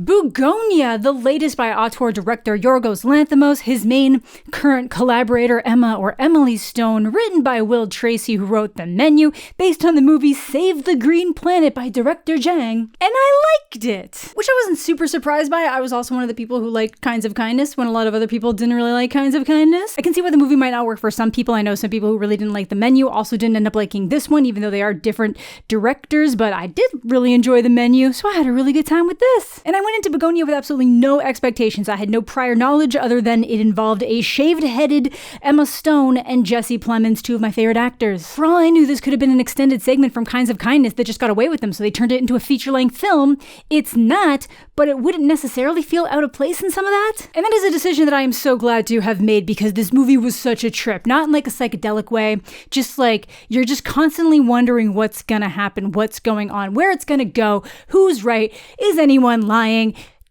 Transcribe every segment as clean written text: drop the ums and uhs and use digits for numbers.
Bugonia, the latest by auteur director Yorgos Lanthimos, his main current collaborator Emma or Emily Stone, written by Will Tracy, who wrote The Menu, based on the movie Save the Green Planet by director Zhang. And I liked it, which I wasn't super surprised by. I was also one of the people who liked Kinds of Kindness when a lot of other people didn't really like Kinds of Kindness. I can see why the movie might not work for some people. I know some people who really didn't like The Menu also didn't end up liking this one, even though they are different directors, but I did really enjoy The Menu, so I had a really good time with this. And I went into Bugonia with absolutely no expectations. I had no prior knowledge other than it involved a shaved-headed Emma Stone and Jesse Plemons, two of my favorite actors. For all I knew, this could have been an extended segment from Kinds of Kindness that just got away with them, so they turned it into a feature-length film. It's not, but it wouldn't necessarily feel out of place in some of that. And that is a decision that I am so glad to have made, because this movie was such a trip. Not in like a psychedelic way, just like you're just constantly wondering what's gonna happen, what's going on, where it's gonna go, who's right, is anyone lying?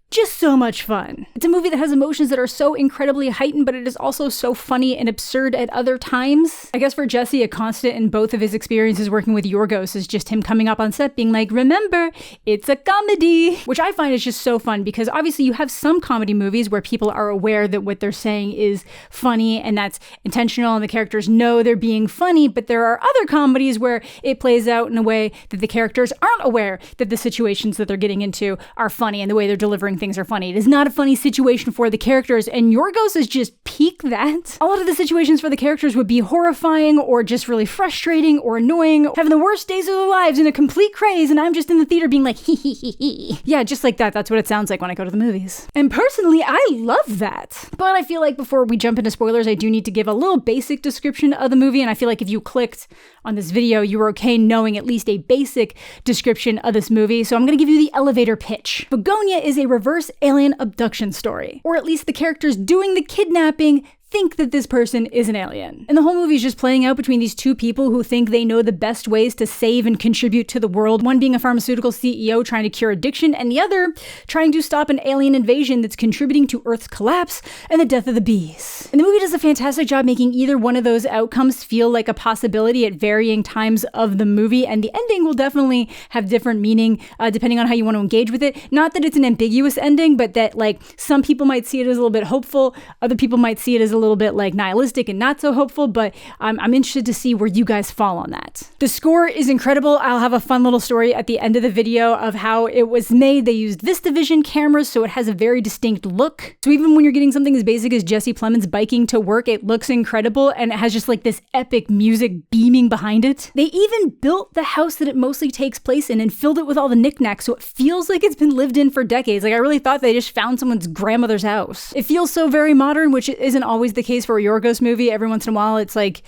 Just so much fun. It's a movie that has emotions that are so incredibly heightened, but it is also so funny and absurd at other times. I guess for Jesse, a constant in both of his experiences working with Yorgos is just him coming up on set being like, remember, it's a comedy, which I find is just so fun, because obviously you have some comedy movies where people are aware that what they're saying is funny and that's intentional and the characters know they're being funny, but there are other comedies where it plays out in a way that the characters aren't aware that the situations that they're getting into are funny and the way they're delivering things are funny. It is not a funny situation for the characters, and Yorgos is just peak that. A lot of the situations for the characters would be horrifying or just really frustrating or annoying, having the worst days of their lives in a complete craze, and I'm just in the theater being like, hee hee hee hee. Yeah, just like that. That's what it sounds like when I go to the movies. And personally, I love that. But I feel like before we jump into spoilers, I do need to give a little basic description of the movie, and I feel like if you clicked on this video, you were okay knowing at least a basic description of this movie, so I'm gonna give you the elevator pitch. Bugonia is a reverse alien abduction story, or at least the characters doing the kidnapping think that this person is an alien. And the whole movie is just playing out between these two people who think they know the best ways to save and contribute to the world, one being a pharmaceutical CEO trying to cure addiction, and the other trying to stop an alien invasion that's contributing to Earth's collapse and the death of the bees. And the movie does a fantastic job making either one of those outcomes feel like a possibility at varying times of the movie, and the ending will definitely have different meaning depending on how you want to engage with it. Not that it's an ambiguous ending, but that like some people might see it as a little bit hopeful, other people might see it as a little bit like nihilistic and not so hopeful, but I'm interested to see where you guys fall on that. The score is incredible. I'll have a fun little story at the end of the video of how it was made. They used VistaVision cameras, so it has a very distinct look. So even when you're getting something as basic as Jesse Plemons biking to work, it looks incredible, and it has just like this epic music beaming behind it. They even built the house that it mostly takes place in and filled it with all the knickknacks, so it feels like it's been lived in for decades. Like I really thought they just found someone's grandmother's house. It feels so very modern, which isn't always the case for a Yorgos movie. Every once in a while, it's like,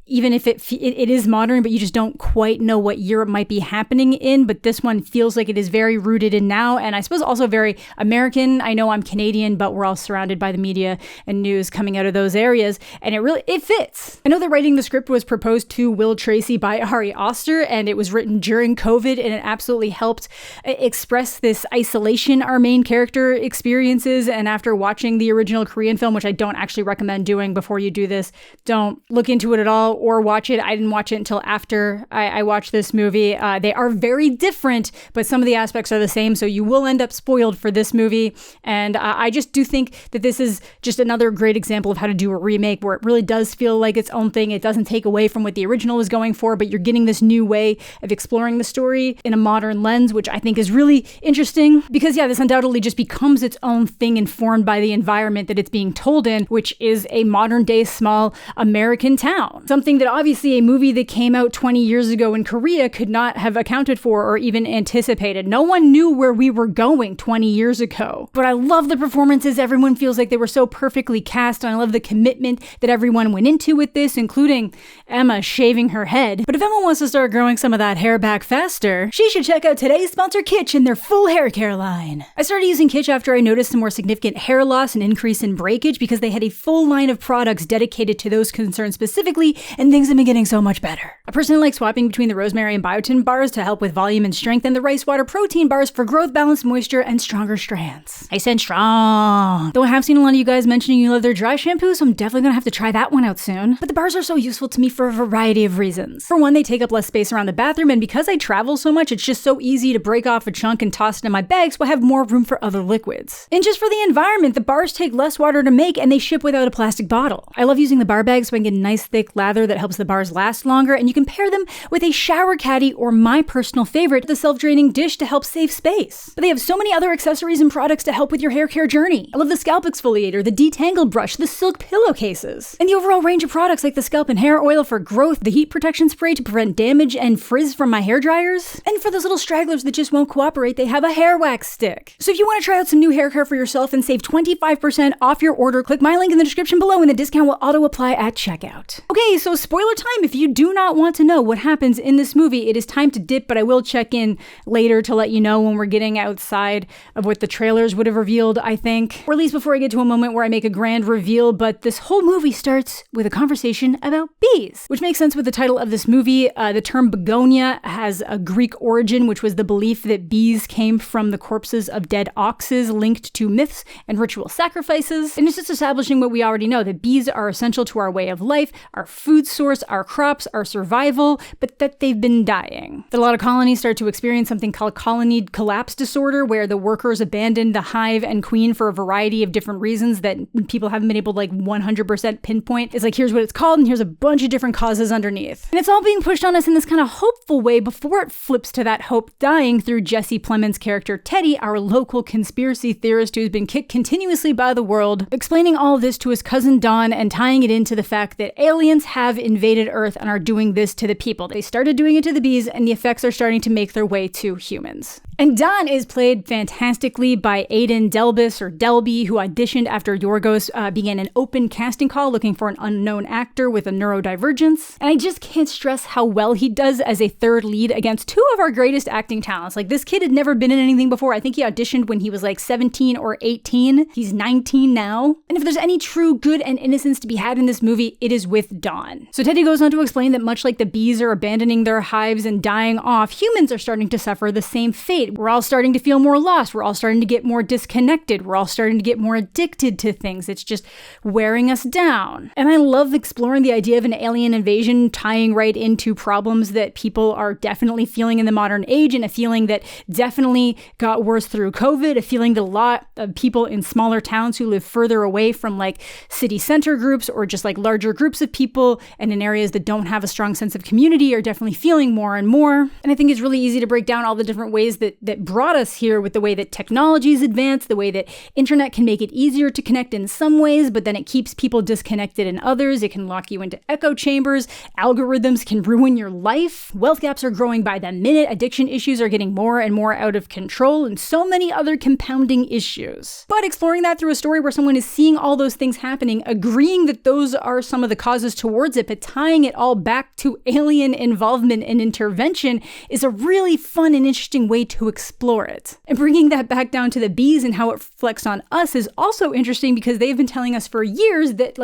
even if it is modern, but you just don't quite know what year it might be happening in. But this one feels like it is very rooted in now, and I suppose also very American. I know I'm Canadian, but we're all surrounded by the media and news coming out of those areas, and it fits. I know that writing the script was proposed to Will Tracy by Ari Aster, and it was written during COVID, and it absolutely helped express this isolation our main character experiences. And after watching the original Korean film, which I don't actually recommend doing before you do this, don't look into it at all or watch it. I didn't watch it until after I watched this movie. They are very different, but some of the aspects are the same, so you will end up spoiled for this movie. And I just do think that this is just another great example of how to do a remake where it really does feel like its own thing. It doesn't take away from what the original was going for, but you're getting this new way of exploring the story in a modern lens, which I think is really interesting. Because yeah, this undoubtedly just becomes its own thing, informed by the environment that it's being told in, which is a modern day small American town. Something that obviously a movie that came out 20 years ago in Korea could not have accounted for or even anticipated. No one knew where we were going 20 years ago. But I love the performances. Everyone feels like they were so perfectly cast, and I love the commitment that everyone went into with this, including Emma shaving her head. But if Emma wants to start growing some of that hair back faster, she should check out today's sponsor, Kitsch, and their full hair care line. I started using Kitsch after I noticed some more significant hair loss and increase in breakage, because they had a full line of products dedicated to those concerns specifically, and things have been getting so much better. I personally like swapping between the rosemary and biotin bars to help with volume and strength, and the rice water protein bars for growth, balance, moisture, and stronger strands. I said strong. Though I have seen a lot of you guys mentioning you love their dry shampoo, so I'm definitely gonna have to try that one out soon. But the bars are so useful to me for a variety of reasons. For one, they take up less space around the bathroom, and because I travel so much, it's just so easy to break off a chunk and toss it in my bag, so I have more room for other liquids. And just for the environment, the bars take less water to make, and they ship without a plastic bottle. I love using the bar bags so I can get a nice thick lather that helps the bars last longer, and you can pair them with a shower caddy or my personal favorite, the self-draining dish, to help save space. But they have so many other accessories and products to help with your hair care journey. I love the scalp exfoliator, the detangle brush, the silk pillowcases, and the overall range of products like the scalp and hair oil for growth, the heat protection spray to prevent damage and frizz from my hair dryers. And for those little stragglers that just won't cooperate, they have a hair wax stick. So if you want to try out some new hair care for yourself and save 25% off your order, click my link in the description below and the discount will auto-apply at checkout. Okay, so spoiler time. If you do not want to know what happens in this movie, it is time to dip, but I will check in later to let you know when we're getting outside of what the trailers would have revealed, I think. Or at least before I get to a moment where I make a grand reveal, but this whole movie starts with a conversation about bees, which makes sense with the title of this movie. The term Bugonia has a Greek origin, which was the belief that bees came from the corpses of dead oxes linked to myths and ritual sacrifices. And it's just establishing what we already know, that bees are essential to our way of life, our food source, our crops, our survival, but that they've been dying. That a lot of colonies start to experience something called colony collapse disorder, where the workers abandoned the hive and queen for a variety of different reasons that people haven't been able to 100% pinpoint. It's like, here's what it's called, and here's a bunch of different causes underneath. And it's all being pushed on us in this kind of hopeful way before it flips to that hope dying through Jesse Plemons' character Teddy, our local conspiracy theorist who's been kicked continuously by the world, explaining all of this to his cousin Don and tying it into the fact that aliens have invaded Earth and are doing this to the people. They started doing it to the bees, and the effects are starting to make their way to humans. And Don is played fantastically by Aidan Delbis, or Delby, who auditioned after Yorgos began an open casting call looking for an unknown actor with a neurodivergence. And I just can't stress how well he does as a third lead against two of our greatest acting talents. Like, this kid had never been in anything before. I think he auditioned when he was 17 or 18. He's 19 now. And if there's any true good and innocence to be had in this movie, it is with Don. So Teddy goes on to explain that much like the bees are abandoning their hives and dying off, humans are starting to suffer the same fate. We're all starting to feel more lost. We're all starting to get more disconnected. We're all starting to get more addicted to things. It's just wearing us down. And I love exploring the idea of an alien invasion tying right into problems that people are definitely feeling in the modern age, and a feeling that definitely got worse through COVID, a feeling that a lot of people in smaller towns who live further away from city center groups or just larger groups of people and in areas that don't have a strong sense of community are definitely feeling more and more. And I think it's really easy to break down all the different ways that brought us here, with the way that technology's advanced, the way that internet can make it easier to connect in some ways, but then it keeps people disconnected in others. It can lock you into echo chambers. Algorithms can ruin your life. Wealth gaps are growing by the minute. Addiction issues are getting more and more out of control, and so many other compounding issues. But exploring that through a story where someone is seeing all those things happening, agreeing that those are some of the causes towards it, but tying it all back to alien involvement and intervention is a really fun and interesting way to explore it. And bringing that back down to the bees and how it reflects on us is also interesting, because they've been telling us for years that,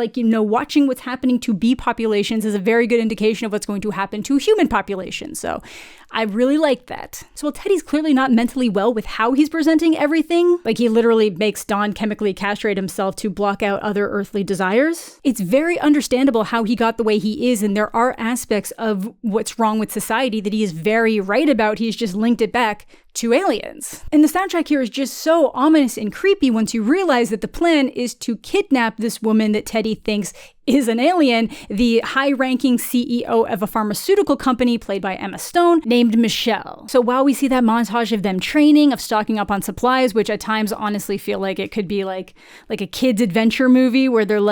watching what's happening to bee populations is a very good indication of what's going to happen to human populations. So I really like that. So while Teddy's clearly not mentally well with how he's presenting everything, he literally makes Don chemically castrate himself to block out other earthly desires, it's very understandable how he got the way he is, and there are aspects of what's wrong with society that he is very right about. He's just linked it back to aliens. And the soundtrack here is just so ominous and creepy once you realize that the plan is to kidnap this woman that Teddy thinks is an alien, the high-ranking CEO of a pharmaceutical company played by Emma Stone, named Michelle. So while we see that montage of them training, of stocking up on supplies, which at times honestly feel like it could be like a kid's adventure movie where they're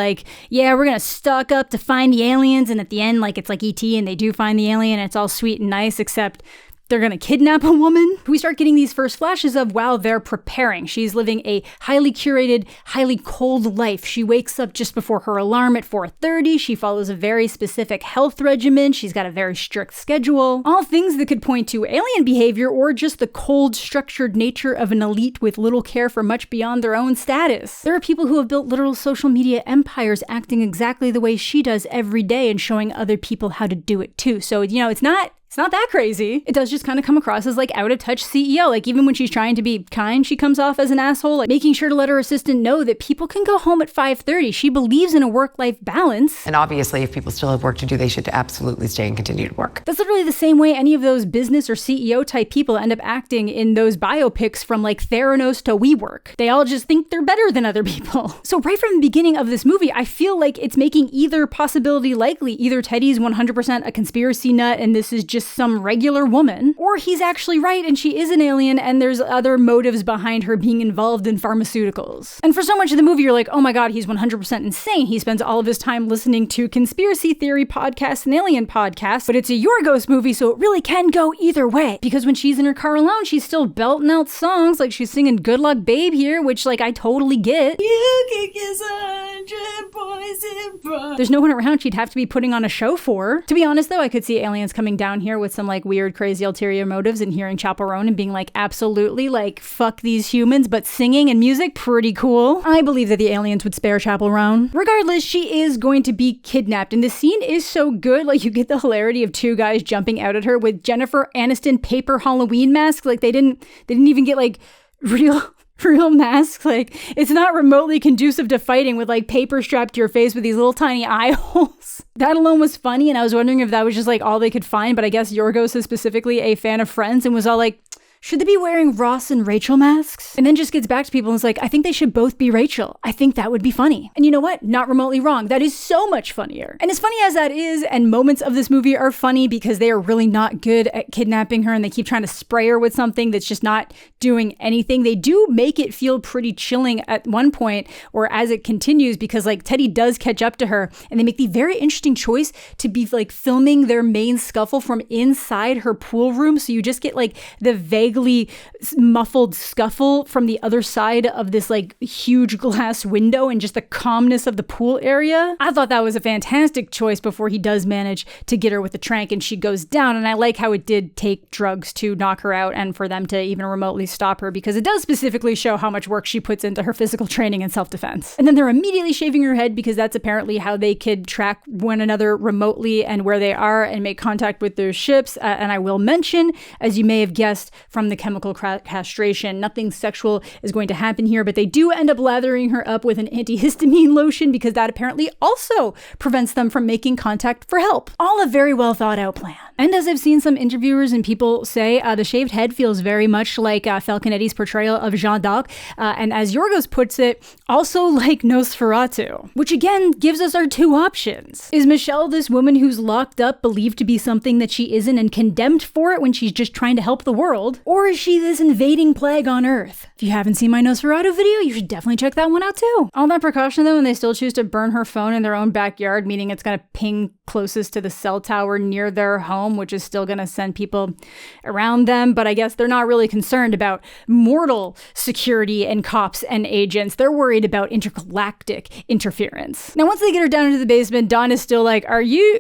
yeah, we're gonna stock up to find the aliens, and at the end, it's like E.T. and they do find the alien and it's all sweet and nice, except they're gonna kidnap a woman. We start getting these first flashes of, wow, they're preparing. She's living a highly curated, highly cold life. She wakes up just before her alarm at 4:30. She follows a very specific health regimen. She's got a very strict schedule. All things that could point to alien behavior or just the cold, structured nature of an elite with little care for much beyond their own status. There are people who have built literal social media empires acting exactly the way she does every day and showing other people how to do it too. So, it's not that crazy. It does just kind of come across as like out of touch CEO. Like even when she's trying to be kind, she comes off as an asshole, like making sure to let her assistant know that people can go home at 5:30. She believes in a work-life balance. And obviously, if people still have work to do, they should absolutely stay and continue to work. That's literally the same way any of those business or CEO type people end up acting in those biopics from like Theranos to WeWork. They all just think they're better than other people. So right from the beginning of this movie, I feel like it's making either possibility likely. Either Teddy's 100% a conspiracy nut and this is just some regular woman, or he's actually right and she is an alien and there's other motives behind her being involved in pharmaceuticals. And for so much of the movie, you're like, oh my god, he's 100% insane. He spends all of his time listening to conspiracy theory podcasts and alien podcasts, but it's a Yorgos movie, so it really can go either way. Because when she's in her car alone, she's still belting out songs, like she's singing Good Luck Babe here, which like I totally get. You can kiss 100 boys in front. There's no one around she'd have to be putting on a show for. To be honest though, I could see aliens coming down here with some like weird, crazy ulterior motives and hearing Chaperone and being like, absolutely, like, fuck these humans, but singing and music, pretty cool. I believe that the aliens would spare Chaperone. Regardless, she is going to be kidnapped, and the scene is so good, like, you get the hilarity of two guys jumping out at her with Jennifer Aniston paper Halloween masks. Like, they didn't even get, like, real masks. Like, it's not remotely conducive to fighting with like paper strapped to your face with these little tiny eye holes. That alone was funny, and I was wondering if that was just like all they could find, but I guess Yorgos is specifically a fan of Friends and was all like, should they be wearing Ross and Rachel masks? And then just gets back to people and is like, I think they should both be Rachel. I think that would be funny. And you know what? Not remotely wrong. That is so much funnier. And as funny as that is, and moments of this movie are funny because they are really not good at kidnapping her and they keep trying to spray her with something that's just not doing anything. They do make it feel pretty chilling at one point or as it continues, because like Teddy does catch up to her and they make the very interesting choice to be like filming their main scuffle from inside her pool room. So you just get like the vaguely muffled scuffle from the other side of this like huge glass window and just the calmness of the pool area. I thought that was a fantastic choice before he does manage to get her with the trank and she goes down. And I like how it did take drugs to knock her out and for them to even remotely stop her, because it does specifically show how much work she puts into her physical training and self-defense. And then they're immediately shaving her head because that's apparently how they could track one another remotely and where they are and make contact with their ships. And I will mention, as you may have guessed from the chemical castration, nothing sexual is going to happen here, but they do end up lathering her up with an antihistamine lotion because that apparently also prevents them from making contact for help. All a very well thought out plan. And as I've seen some interviewers and people say, the shaved head feels very much like Falconetti's portrayal of Jeanne d'Arc, and as Yorgos puts it, also like Nosferatu, which again gives us our two options. Is Michelle this woman who's locked up, believed to be something that she isn't and condemned for it when she's just trying to help the world? Or is she this invading plague on Earth? If you haven't seen my Nosferatu video, you should definitely check that one out too. All that precaution though, and they still choose to burn her phone in their own backyard, meaning it's gonna ping closest to the cell tower near their home, which is still gonna send people around them. But I guess they're not really concerned about mortal security and cops and agents. They're worried about intergalactic interference. Now, once they get her down into the basement, Dawn is still like, are you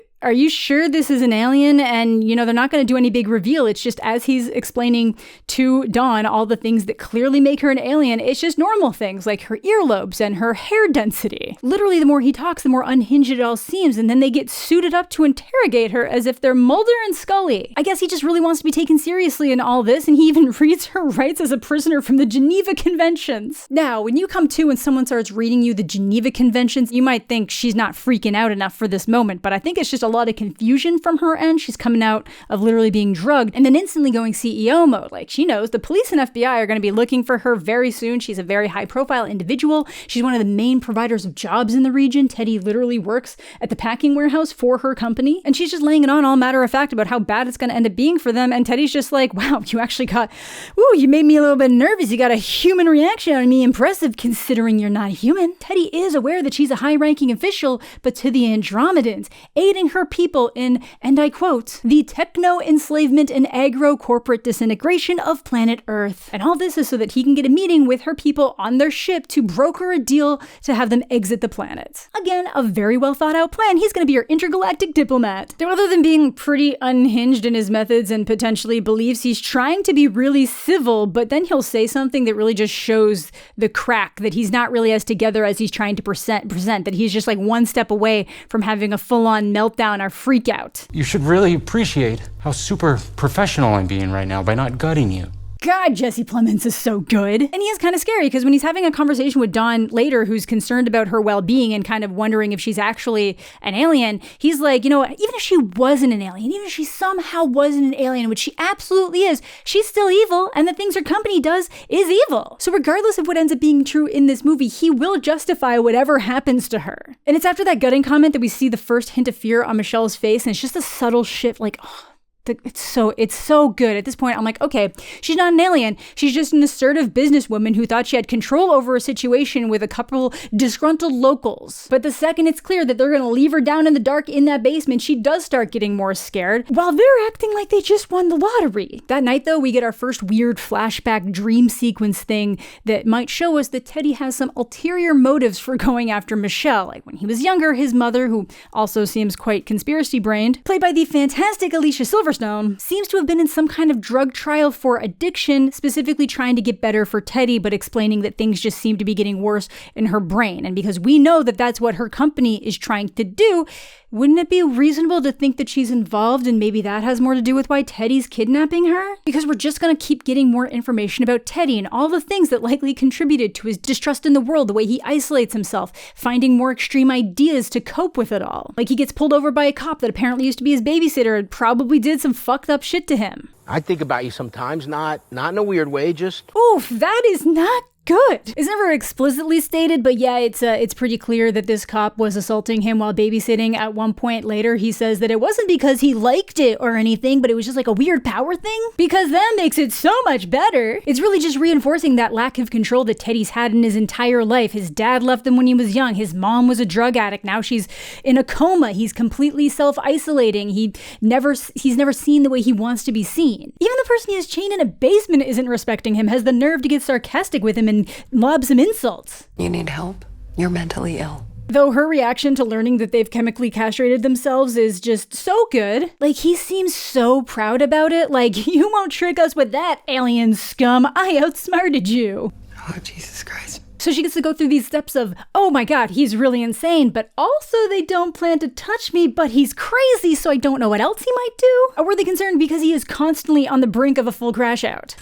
sure this is an alien? And, they're not going to do any big reveal. It's just as he's explaining to Dawn all the things that clearly make her an alien, it's just normal things like her earlobes and her hair density. Literally, the more he talks, the more unhinged it all seems. And then they get suited up to interrogate her as if they're Mulder and Scully. I guess he just really wants to be taken seriously in all this. And he even reads her rights as a prisoner from the Geneva Conventions. Now, when you come to and someone starts reading you the Geneva Conventions, you might think she's not freaking out enough for this moment. But I think it's just a lot of confusion from her end. She's coming out of literally being drugged and then instantly going CEO mode. Like, she knows the police and FBI are going to be looking for her very soon. She's a very high profile individual. She's one of the main providers of jobs in the region. Teddy literally works at the packing warehouse for her company. And she's just laying it on all matter of fact about how bad it's going to end up being for them. And Teddy's just like, wow, you actually you made me a little bit nervous. You got a human reaction on me. Impressive considering you're not human. Teddy is aware that she's a high ranking official, but to the Andromedans, aiding her her people in, and I quote, the techno-enslavement and agro-corporate disintegration of planet Earth. And all this is so that he can get a meeting with her people on their ship to broker a deal to have them exit the planet. Again, a very well thought out plan. He's going to be your intergalactic diplomat. Though other than being pretty unhinged in his methods and potentially beliefs, he's trying to be really civil, but then he'll say something that really just shows the crack, that he's not really as together as he's trying to present, that he's just like one step away from having a full-on meltdown or freak out. You should really appreciate how super professional I'm being right now by not gutting you. God, Jesse Plemons is so good. And he is kind of scary because when he's having a conversation with Dawn later, who's concerned about her well-being and kind of wondering if she's actually an alien, he's like, you know what, even if she wasn't an alien, even if she somehow wasn't an alien, which she absolutely is, she's still evil, and the things her company does is evil. So regardless of what ends up being true in this movie, he will justify whatever happens to her. And it's after that gutting comment that we see the first hint of fear on Michelle's face, and it's just a subtle shift, like, oh, it's so good. At this point, I'm like, okay, she's not an alien. She's just an assertive businesswoman who thought she had control over a situation with a couple disgruntled locals. But the second it's clear that they're going to leave her down in the dark in that basement, she does start getting more scared while they're acting like they just won the lottery. That night, though, we get our first weird flashback dream sequence thing that might show us that Teddy has some ulterior motives for going after Michelle. Like when he was younger, his mother, who also seems quite conspiracy-brained, played by the fantastic Alicia Silverstone, seems to have been in some kind of drug trial for addiction, specifically trying to get better for Teddy, but explaining that things just seem to be getting worse in her brain. And because we know that that's what her company is trying to do, wouldn't it be reasonable to think that she's involved and maybe that has more to do with why Teddy's kidnapping her? Because we're just going to keep getting more information about Teddy and all the things that likely contributed to his distrust in the world, the way he isolates himself, finding more extreme ideas to cope with it all. Like he gets pulled over by a cop that apparently used to be his babysitter and probably did some fucked up shit to him. I think about you sometimes, not in a weird way, just... Oof, that is not good. It's never explicitly stated, but yeah, it's pretty clear that this cop was assaulting him while babysitting. At one point later, he says that it wasn't because he liked it or anything, but it was just like a weird power thing, because that makes it so much better. It's really just reinforcing that lack of control that Teddy's had in his entire life. His dad left him when he was young. His mom was a drug addict. Now she's in a coma. He's completely self-isolating. He's never seen the way he wants to be seen. Even the person he has chained in a basement isn't respecting him, has the nerve to get sarcastic with him and lob some insults. You need help? You're mentally ill. Though her reaction to learning that they've chemically castrated themselves is just so good. Like, he seems so proud about it. Like, you won't trick us with that, alien scum. I outsmarted you. Oh, Jesus Christ. So she gets to go through these steps of, oh my God, he's really insane, but also they don't plan to touch me, but he's crazy, so I don't know what else he might do. A worthy concern because he is constantly on the brink of a full crash out.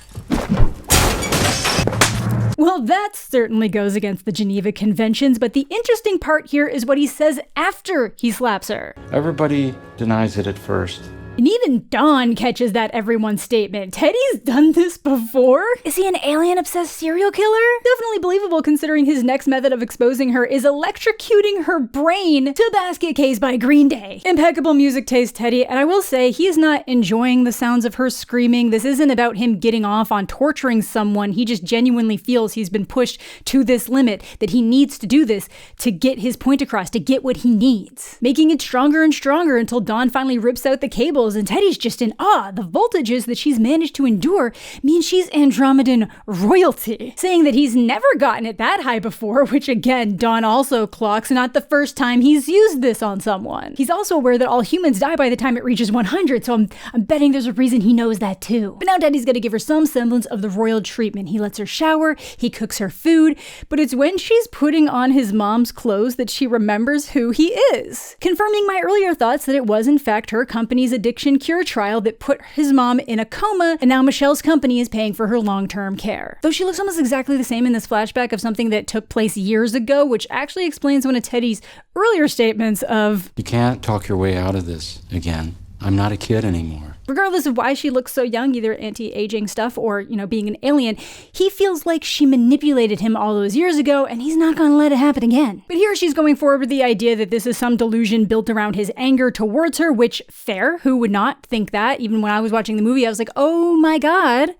Well, that certainly goes against the Geneva Conventions, but the interesting part here is what he says after he slaps her. Everybody denies it at first. And even Dawn catches that everyone statement. Teddy's done this before? Is he an alien-obsessed serial killer? Definitely believable considering his next method of exposing her is electrocuting her brain to Basket Case by Green Day. Impeccable music taste, Teddy, and I will say he is not enjoying the sounds of her screaming. This isn't about him getting off on torturing someone. He just genuinely feels he's been pushed to this limit, that he needs to do this to get his point across, to get what he needs. Making it stronger and stronger until Dawn finally rips out the cables and Teddy's just in awe. The voltages that she's managed to endure mean she's Andromedan royalty, saying that he's never gotten it that high before, which again, Dawn also clocks, not the first time he's used this on someone. He's also aware that all humans die by the time it reaches 100, so I'm betting there's a reason he knows that too. But now Teddy's gonna give her some semblance of the royal treatment. He lets her shower, he cooks her food, but it's when she's putting on his mom's clothes that she remembers who he is, confirming my earlier thoughts that it was in fact her company's addiction cure trial that put his mom in a coma, and now Michelle's company is paying for her long-term care. Though she looks almost exactly the same in this flashback of something that took place years ago, which actually explains one of Teddy's earlier statements of, "You can't talk your way out of this again. I'm not a kid anymore." Regardless of why she looks so young, either anti-aging stuff or, being an alien, he feels like she manipulated him all those years ago and he's not gonna let it happen again. But here she's going forward with the idea that this is some delusion built around his anger towards her, which, fair, who would not think that? Even when I was watching the movie, I was like, oh my God,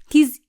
he's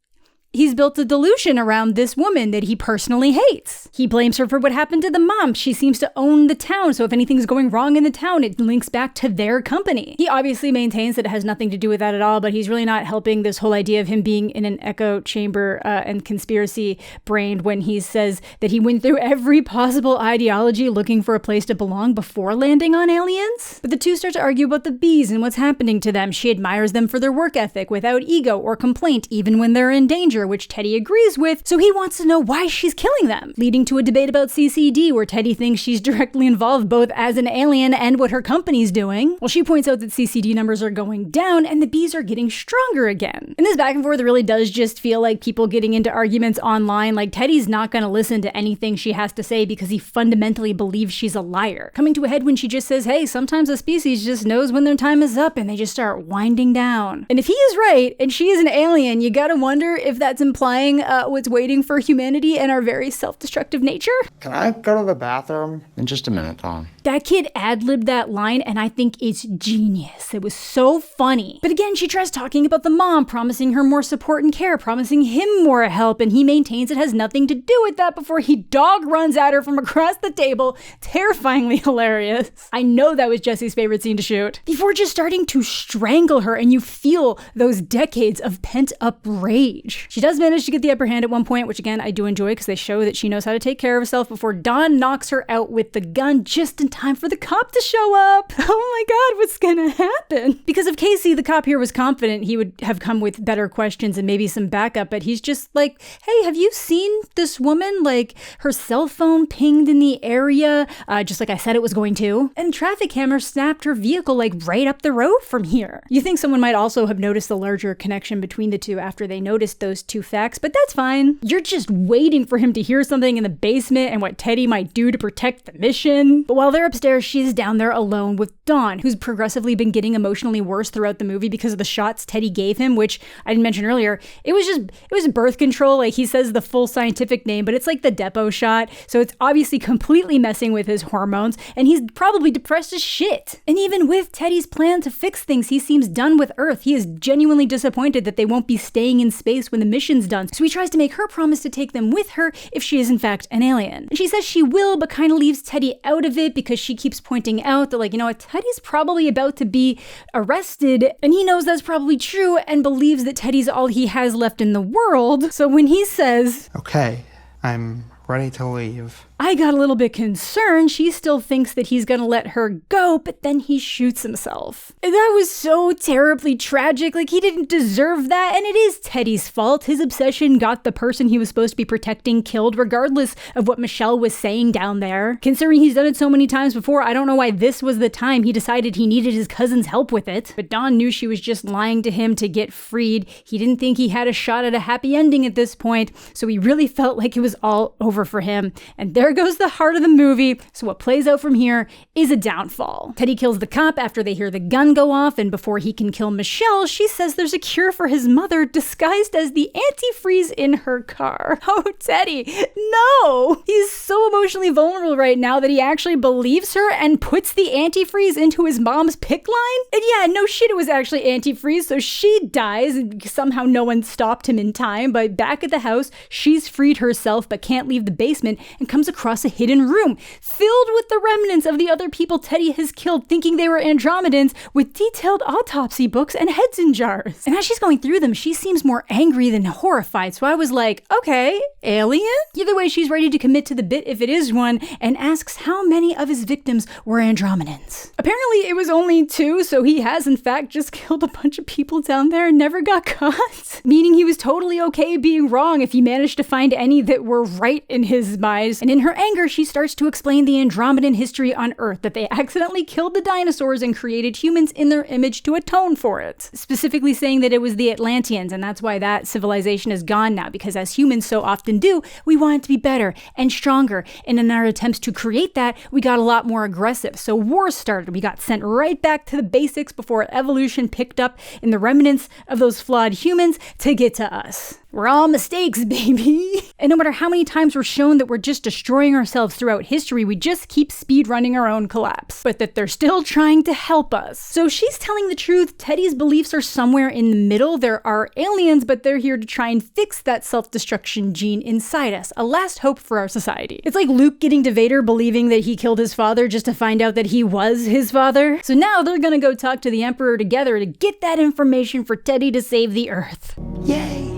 he's built a delusion around this woman that he personally hates. He blames her for what happened to the mom. She seems to own the town, so if anything's going wrong in the town, it links back to their company. He obviously maintains that it has nothing to do with that at all, but he's really not helping this whole idea of him being in an echo chamber and conspiracy brained when he says that he went through every possible ideology looking for a place to belong before landing on aliens. But the two start to argue about the bees and what's happening to them. She admires them for their work ethic without ego or complaint, even when they're in danger, which Teddy agrees with, so he wants to know why she's killing them, leading to a debate about CCD, where Teddy thinks she's directly involved both as an alien and what her company's doing. Well, she points out that CCD numbers are going down and the bees are getting stronger again. And this back and forth really does just feel like people getting into arguments online. Like, Teddy's not going to listen to anything she has to say because he fundamentally believes she's a liar. Coming to a head when she just says, hey, sometimes a species just knows when their time is up, and they just start winding down. And if he is right and she is an alien, you gotta wonder if that's implying what's waiting for humanity and our very self-destructive nature. Can I go to the bathroom? In just a minute, Tom. That kid ad-libbed that line, and I think it's genius. It was so funny. But again, she tries talking about the mom, promising her more support and care, promising him more help, and he maintains it has nothing to do with that before he dog runs at her from across the table. Terrifyingly hilarious. I know that was Jesse's favorite scene to shoot. Before just starting to strangle her, and you feel those decades of pent-up rage. She does manage to get the upper hand at one point, which again, I do enjoy because they show that she knows how to take care of herself before Don knocks her out with the gun just in time for the cop to show up. Oh my god, what's gonna happen? Because if Casey, the cop here, was confident, he would have come with better questions and maybe some backup, but he's just like, hey, have you seen this woman? Like, her cell phone pinged in the area, just like I said it was going to. And traffic camera snapped her vehicle like right up the road from here. You think someone might also have noticed the larger connection between the two after they noticed those two facts, but that's fine. You're just waiting for him to hear something in the basement and what Teddy might do to protect the mission. But while they're upstairs, she's down there alone with Dawn, who's progressively been getting emotionally worse throughout the movie because of the shots Teddy gave him, which I didn't mention earlier. It was birth control. Like, he says the full scientific name, but it's like the Depot shot. So it's obviously completely messing with his hormones, and he's probably depressed as shit. And even with Teddy's plan to fix things, he seems done with Earth. He is genuinely disappointed that they won't be staying in space when the mission's done. So he tries to make her promise to take them with her if she is in fact an alien. And she says she will, but kind of leaves Teddy out of it because she keeps pointing out that, like, you know what, Teddy's probably about to be arrested, and he knows that's probably true and believes that Teddy's all he has left in the world. So when he says, Okay, I'm ready to leave, I got a little bit concerned. She still thinks that he's gonna let her go, but then he shoots himself. And that was so terribly tragic. Like, he didn't deserve that, and it is Teddy's fault. His obsession got the person he was supposed to be protecting killed, regardless of what Michelle was saying down there. Considering he's done it so many times before, I don't know why this was the time he decided he needed his cousin's help with it. But Dawn knew she was just lying to him to get freed. He didn't think he had a shot at a happy ending at this point, so he really felt like it was all over for him. And there goes the heart of the movie. So what plays out from here is a downfall. Teddy kills the cop after they hear the gun go off, and before he can kill Michelle, she says there's a cure for his mother disguised as the antifreeze in her car. Oh, Teddy, no! He's so emotionally vulnerable right now that he actually believes her and puts the antifreeze into his mom's pick line? And yeah, no shit, it was actually antifreeze, so she dies, and somehow no one stopped him in time, but back at the house, she's freed herself but can't leave the basement and comes across a hidden room filled with the remnants of the other people Teddy has killed, thinking they were Andromedans, with detailed autopsy books and heads in jars. And as she's going through them, she seems more angry than horrified, so I was like, okay, alien? Either way, she's ready to commit to the bit if it is one, and asks how many of his victims were Andromedans. Apparently it was only 2, so he has in fact just killed a bunch of people down there and never got caught. Meaning he was totally okay being wrong if he managed to find any that were right in his mind. And in her anger, she starts to explain the Andromedan history on Earth, that they accidentally killed the dinosaurs and created humans in their image to atone for it. Specifically saying that it was the Atlanteans, and that's why that civilization is gone now, because as humans so often do, we want it to be better and stronger. And in our attempts to create that, we got a lot more aggressive. So wars started. We got sent right back to the basics before evolution picked up in the remnants of those flawed humans to get to us. We're all mistakes, baby. And no matter how many times we're shown that we're just destroying ourselves throughout history, we just keep speedrunning our own collapse. But that they're still trying to help us. So she's telling the truth. Teddy's beliefs are somewhere in the middle. There are aliens, but they're here to try and fix that self-destruction gene inside us. A last hope for our society. It's like Luke getting to Vader believing that he killed his father just to find out that he was his father. So now they're gonna go talk to the Emperor together to get that information for Teddy to save the Earth. Yay.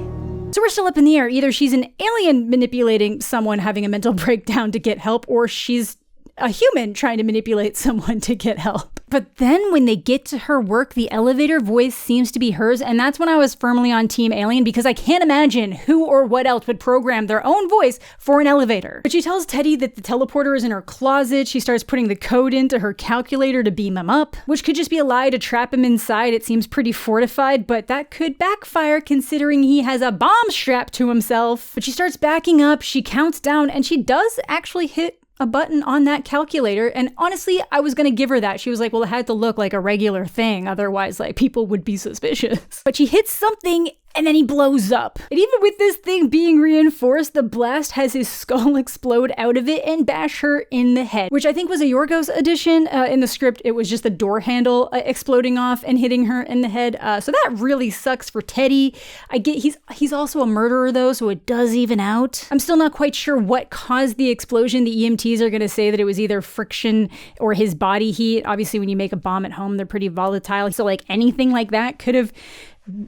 So we're still up in the air. Either she's an alien manipulating someone having a mental breakdown to get help, or she's a human trying to manipulate someone to get help. But then when they get to her work, the elevator voice seems to be hers, and that's when I was firmly on Team Alien, because I can't imagine who or what else would program their own voice for an elevator. But she tells Teddy that the teleporter is in her closet. She starts putting the code into her calculator to beam him up, which could just be a lie to trap him inside. It seems pretty fortified, but that could backfire considering he has a bomb strapped to himself. But she starts backing up, she counts down, and she does actually hit a button on that calculator. And honestly, I was gonna give her that. She was like, well, it had to look like a regular thing. Otherwise, like, people would be suspicious. But she hits something and then he blows up. And even with this thing being reinforced, the blast has his skull explode out of it and bash her in the head, which I think was a Yorgos addition. In the script, it was just the door handle exploding off and hitting her in the head. So that really sucks for Teddy. I get he's also a murderer though, so it does even out. I'm still not quite sure what caused the explosion. The EMTs are gonna say that it was either friction or his body heat. Obviously, when you make a bomb at home, they're pretty volatile. So like anything like that could have,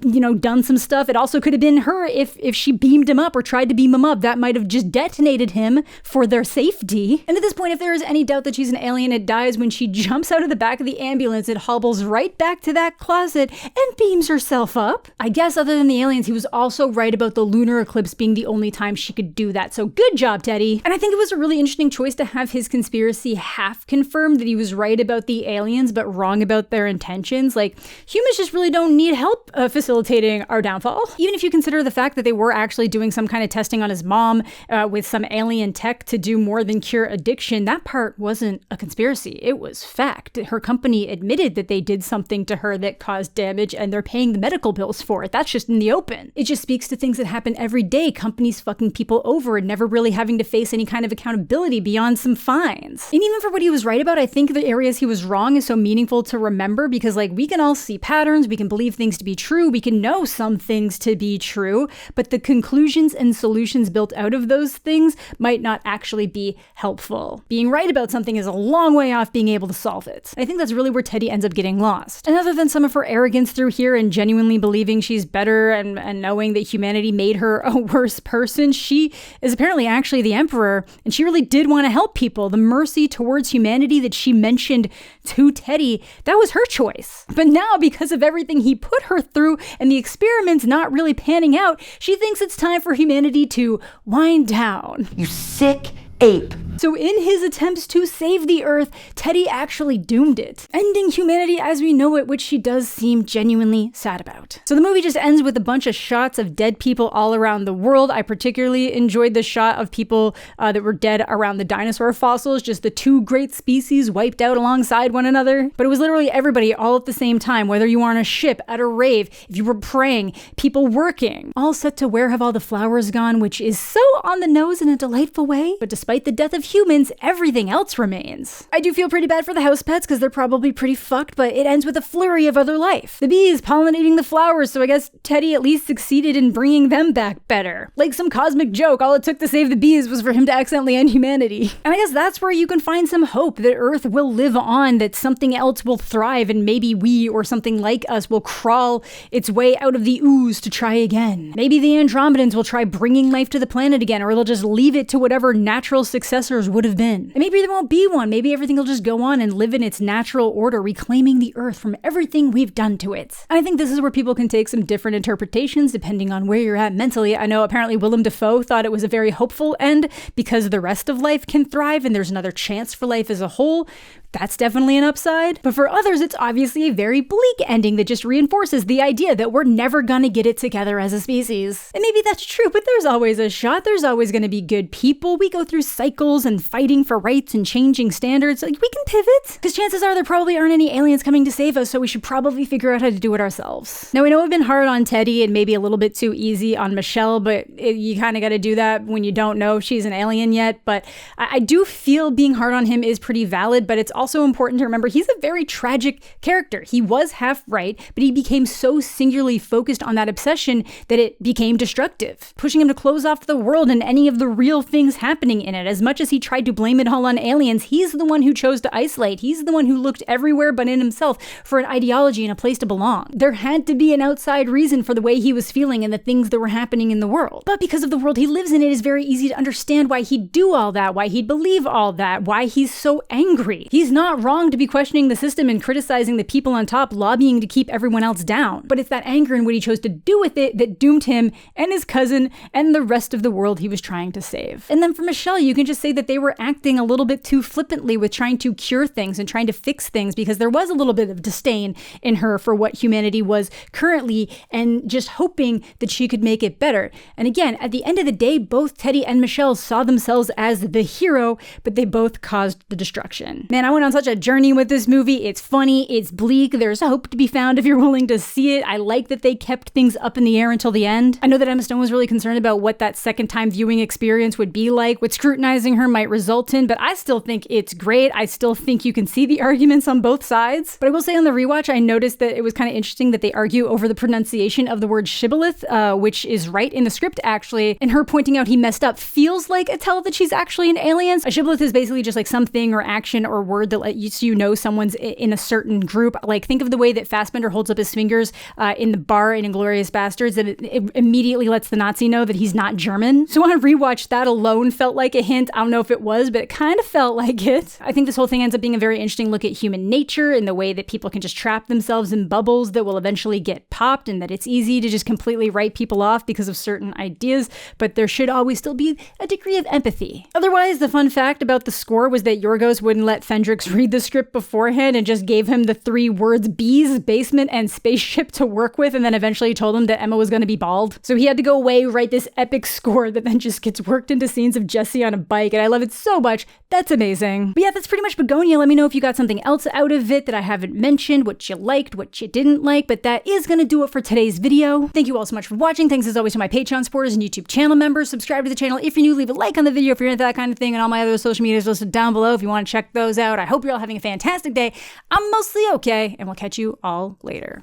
you know, done some stuff. It also could have been her if she beamed him up or tried to beam him up. That might have just detonated him for their safety. And at this point, if there is any doubt that she's an alien, it dies when she jumps out of the back of the ambulance. It hobbles right back to that closet and beams herself up. I guess other than the aliens, he was also right about the lunar eclipse being the only time she could do that. So good job, Teddy. And I think it was a really interesting choice to have his conspiracy half confirmed, that he was right about the aliens but wrong about their intentions. Like, humans just really don't need help facilitating our downfall. Even if you consider the fact that they were actually doing some kind of testing on his mom with some alien tech to do more than cure addiction, that part wasn't a conspiracy. It was fact. Her company admitted that they did something to her that caused damage and they're paying the medical bills for it. That's just in the open. It just speaks to things that happen every day. Companies fucking people over and never really having to face any kind of accountability beyond some fines. And even for what he was right about, I think the areas he was wrong is so meaningful to remember, because like, we can all see patterns, we can believe things to be true, we can know some things to be true, but the conclusions and solutions built out of those things might not actually be helpful. Being right about something is a long way off being able to solve it. I think that's really where Teddy ends up getting lost. And other than some of her arrogance through here and genuinely believing she's better and knowing that humanity made her a worse person, she is apparently actually the Emperor, and she really did want to help people. The mercy towards humanity that she mentioned to Teddy, that was her choice. But now, because of everything he put her through and the experiments not really panning out, she thinks it's time for humanity to wind down. You sick ape. So in his attempts to save the Earth, Teddy actually doomed it, ending humanity as we know it, which she does seem genuinely sad about. So the movie just ends with a bunch of shots of dead people all around the world. I particularly enjoyed the shot of people that were dead around the dinosaur fossils, just the two great species wiped out alongside one another. But it was literally everybody all at the same time, whether you were on a ship, at a rave, if you were praying, people working, all set to Where Have All the Flowers Gone, which is so on the nose in a delightful way. But despite the death of humans, everything else remains. I do feel pretty bad for the house pets because they're probably pretty fucked, but it ends with a flurry of other life. The bees pollinating the flowers, so I guess Teddy at least succeeded in bringing them back better. Like some cosmic joke, all it took to save the bees was for him to accidentally end humanity. And I guess that's where you can find some hope that Earth will live on, that something else will thrive, and maybe we or something like us will crawl its way out of the ooze to try again. Maybe the Andromedans will try bringing life to the planet again, or they'll just leave it to whatever natural successors would have been. And maybe there won't be one. Maybe everything will just go on and live in its natural order, reclaiming the Earth from everything we've done to it. And I think this is where people can take some different interpretations depending on where you're at mentally. I know apparently Willem Dafoe thought it was a very hopeful end because the rest of life can thrive and there's another chance for life as a whole. That's definitely an upside. But for others, it's obviously a very bleak ending that just reinforces the idea that we're never gonna get it together as a species. And maybe that's true, but there's always a shot. There's always gonna be good people. We go through cycles and fighting for rights and changing standards. Like, we can pivot. Because chances are there probably aren't any aliens coming to save us, so we should probably figure out how to do it ourselves. Now, we know we've been hard on Teddy and maybe a little bit too easy on Michelle, but you kind of got to do that when you don't know if she's an alien yet. But I do feel being hard on him is pretty valid, but it's also important to remember he's a very tragic character. He was half right, but he became so singularly focused on that obsession that it became destructive, pushing him to close off the world and any of the real things happening in it. As much as he tried to blame it all on aliens, he's the one who chose to isolate. He's the one who looked everywhere but in himself for an ideology and a place to belong. There had to be an outside reason for the way he was feeling and the things that were happening in the world. But because of the world he lives in, it is very easy to understand why he'd do all that, why he'd believe all that, why he's so angry. He's not wrong to be questioning the system and criticizing the people on top, lobbying to keep everyone else down. But it's that anger and what he chose to do with it that doomed him and his cousin and the rest of the world he was trying to save. And then for Michelle, you can just say that they were acting a little bit too flippantly with trying to cure things and trying to fix things, because there was a little bit of disdain in her for what humanity was currently and just hoping that she could make it better. And again, at the end of the day, both Teddy and Michelle saw themselves as the hero, but they both caused the destruction. Man, I went on such a journey with this movie. It's funny, it's bleak, there's hope to be found if you're willing to see it. I like that they kept things up in the air until the end. I know that Emma Stone was really concerned about what that second time viewing experience would be like, what scrutinizing her might result in, but I still think it's great. I still think you can see the arguments on both sides. But I will say on the rewatch, I noticed that it was kind of interesting that they argue over the pronunciation of the word shibboleth, which is right in the script actually, and her pointing out he messed up feels like a tell that she's actually an alien. A shibboleth is basically just like something or action or word that lets you know someone's in a certain group. Like, think of the way that Fassbender holds up his fingers in the bar in Inglourious Basterds, that it immediately lets the Nazi know that he's not German. So on a rewatch, that alone felt like a hint. I don't know if it was, but it kind of felt like it. I think this whole thing ends up being a very interesting look at human nature and the way that people can just trap themselves in bubbles that will eventually get popped, and that it's easy to just completely write people off because of certain ideas, but there should always still be a degree of empathy. Otherwise, the fun fact about the score was that Yorgos wouldn't let Fendrix read the script beforehand and just gave him the 3 words bees, basement, and spaceship to work with, and then eventually told him that Emma was going to be bald. So he had to go away, write this epic score that then just gets worked into scenes of Jesse on a bike, and I love it so much. That's amazing. But yeah, that's pretty much Bugonia. Let me know if you got something else out of it that I haven't mentioned, what you liked, what you didn't like, but that is going to do it for today's video. Thank you all so much for watching. Thanks as always to my Patreon supporters and YouTube channel members. Subscribe to the channel if you're new, leave a like on the video if you're into that kind of thing, and all my other social medias listed down below if you want to check those out. I hope you're all having a fantastic day. I'm mostly okay, and we'll catch you all later.